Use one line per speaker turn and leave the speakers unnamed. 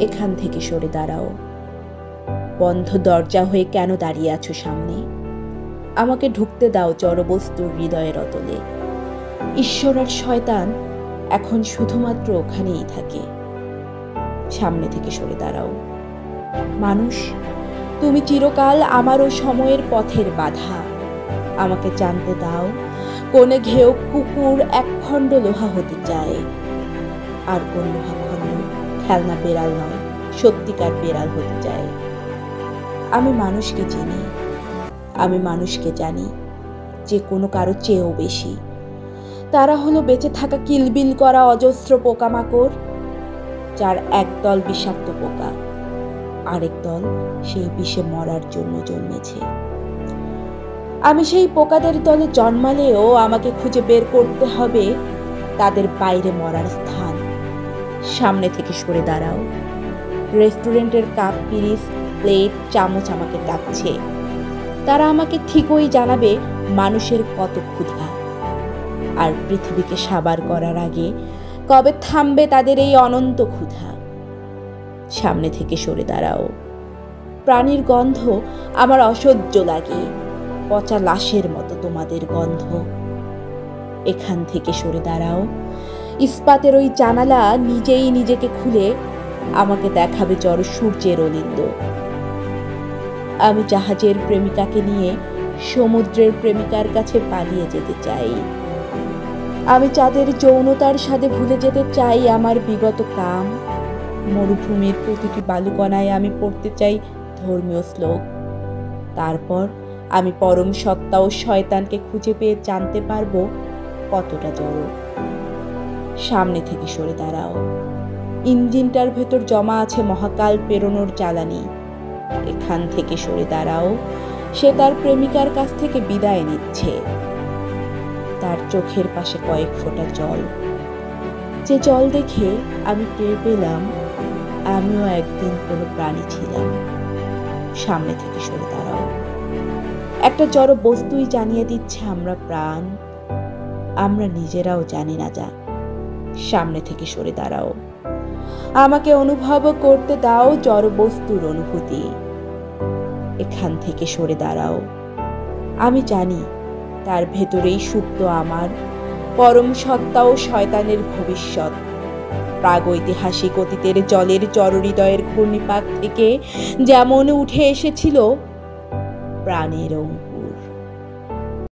এখান থেকে সরে দাঁড়াও। বন্ধ দরজা হয়ে কেন দাঁড়িয়ে আছো সামনে? আমাকে ঢুকতে দাও জড়বস্তুর হৃদয়ের অতলে। ঈশ্বর আর শয়তান এখন শুধুমাত্র ওখানেই থাকে। সামনে থেকে সরে দাঁড়াও। মানুষ, তুমি চিরকাল আমার ও সময়ের পথের বাধা। আমাকে জানতে দাও কোনে ঘেউ কুকুর একখণ্ড লোহা হতে চায়, আর কোন লোহা খণ্ড খেলনা বেড়াল নয়, সত্যিকার বেড়াল হতে চায়। আমি মানুষকে চিনি, আমি মানুষকে জানি, যে কোনো কারো চেয়েও বেশি। তারা হলো বেঁচে থাকা কিলবিল করা অজস্র পোকামাকড়, যার একদল বিষাক্ত পোকা, আরেক দল সেই বিষে মরার জন্য জন্মেছে। আমি সেই পোকাদের দলে জন্মালেও আমাকে খুঁজে বের করতে হবে তাদের বাইরে মরার স্থান। সামনে থেকে সরে দাঁড়াও। রেস্টুরেন্টের কাপ, পিরিচ, প্লেট, চামচ আমাকে ডাকছে। তারা আমাকে ঠিকই জানাবে মানুষের কত ক্ষুধা, আর পৃথিবীকে সাবার করার আগে কবে থামবে তাদের এই অনন্ত ক্ষুধা। সামনে থেকে সরে দাঁড়াও। প্রাণীর গন্ধ আমার অসহ্য লাগে, পচা লাশের মতো তোমাদের গন্ধ। এখান থেকে সরে দাঁড়াও। ইস্পাতের ওই জানালা নিজেই নিজেকে খুলে আমাকে দেখাবে জড় সূর্যের অলিন্দ। আমি জাহাজের প্রেমিকাকে নিয়ে সমুদ্রের প্রেমিকার কাছে পালিয়ে যেতে চাই। আমি চাঁদের যৌনতার স্বাদে ভুলে যেতে চাই আমার বিগত কাম। মরুভূমির প্রতিটি বালুকণায় আমি পড়তে চাই ধর্মীয় শ্লোক। তারপর আমি পরম সত্তা ও শয়তানকে খুঁজে পেয়ে জানতে পারবো কতটা জড়। সামনে থেকে সরে দাঁড়াও। ইঞ্জিনটার ভেতর জমা আছে মহাকাল পেরোনোর জ্বালানি। এখান থেকে সরে দাঁড়াও। সে তার প্রেমিকার কাছ থেকে বিদায় নিচ্ছে। তার চোখের পাশে কয়েক ফোঁটা জল, যে জল দেখে আমি টের পেলাম আমিও একদিন কোনো প্রাণী ছিলাম। সামনে থেকে সরে দাঁড়াও। একটা জড় বস্তুই জানিয়ে দিচ্ছে আমরা প্রাণ, আমরা নিজেরাও জানি না যা। সামনে থেকে সরে দাঁড়াও। আমাকে অনুভব করতে দাও জড় বস্তুর অনুভূতি। এখান থেকে সরে দাঁড়াও। আমি জানি তার ভেতরেই সুপ্ত আমার পরম সত্তা ও শয়তানের ভবিষ্যৎ। প্রাগৈতিহাসিক অতীতের জলের জড়হৃদয়ের ঘূর্ণিপাক থেকে যেমন উঠে এসেছিল প্রাণের